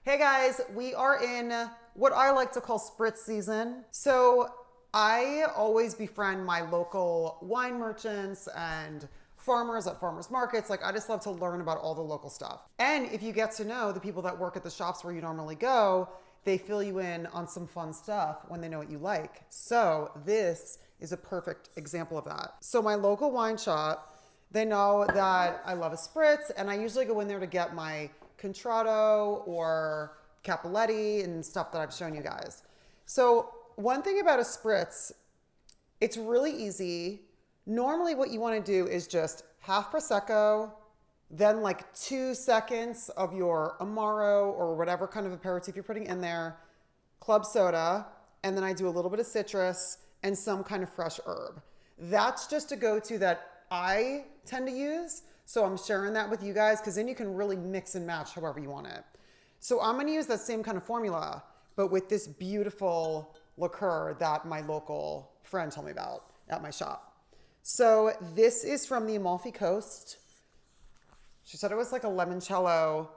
Hey guys, we are in what I like to call Spritz season. So I always befriend my local wine merchants and farmers at farmers markets. Like I just love to learn about all the local stuff. And if you get to know the people that work at the shops where you normally go, they fill you in on some fun stuff when they know what you like. So this is a perfect example of that. So my local wine shop, they know that I love a Spritz, and I usually go in there to get my Contratto or Cappelletti and stuff that I've shown you guys. So one thing about a Spritz, it's really easy. Normally what you want to do is just half Prosecco, then like 2 seconds of your Amaro or whatever kind of aperitif you're putting in there, club soda, and then I do a little bit of citrus and some kind of fresh herb. That's just a go-to that I tend to use. So I'm sharing that with you guys because then you can really mix and match however you want it. So I'm going to use that same kind of formula, but with this beautiful liqueur that my local friend told me about at my shop. So this is from the Amalfi coast. She said it was like a limoncello,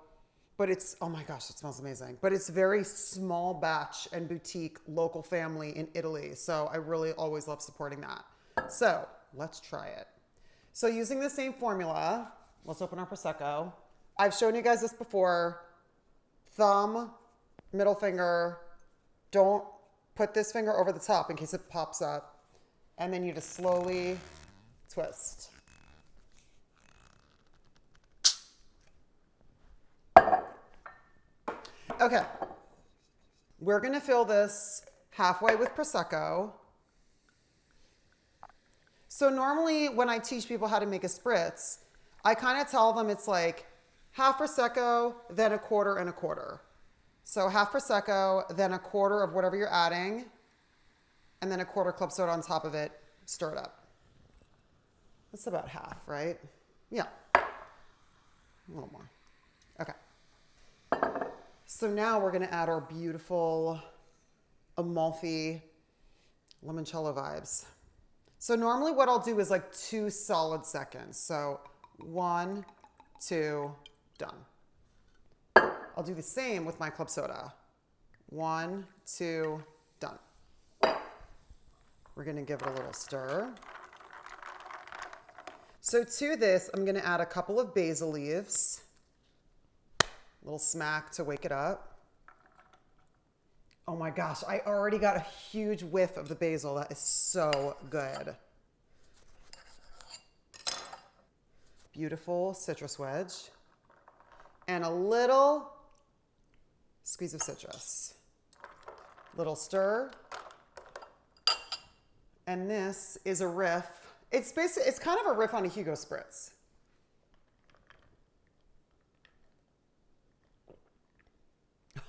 but it's, oh my gosh, it smells amazing. But it's very small batch and boutique local family in Italy. So I really always love supporting that. So let's try it. So using the same formula, let's open our Prosecco. I've shown you guys this before. Thumb, middle finger. Don't put this finger over the top in case it pops up. And then you just slowly twist. Okay. We're gonna fill this halfway with Prosecco. So normally when I teach people how to make a Spritz, I kind of tell them it's like half Prosecco, then a quarter and a quarter. So half Prosecco, then a quarter of whatever you're adding, and then a quarter club soda on top of it, stir it up. That's about half, right? Yeah, a little more. Okay. So now we're gonna add our beautiful Amalfi limoncello vibes. So normally what I'll do is like 2 solid seconds. So 1, 2, done. I'll do the same with my club soda. 1, 2, done. We're gonna give it a little stir. So to this, I'm gonna add a couple of basil leaves. A little smack to wake it up. Oh my gosh, I already got a huge whiff of the basil. That is so good. Beautiful citrus wedge. And a little squeeze of citrus. Little stir. And this is a riff. It's kind of a riff on a Hugo Spritz.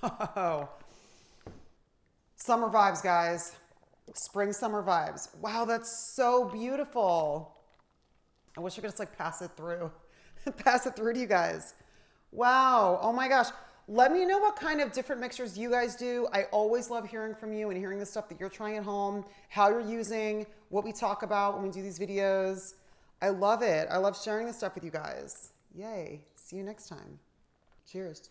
Oh. Summer vibes, guys. Spring summer vibes. Wow, that's so beautiful. I wish I could just like pass it through. Pass it through to you guys. Wow. Oh my gosh. Let me know what kind of different mixtures you guys do. I always love hearing from you and hearing the stuff that you're trying at home, how you're using, what we talk about when we do these videos. I love it. I love sharing this stuff with you guys. Yay. See you next time. Cheers.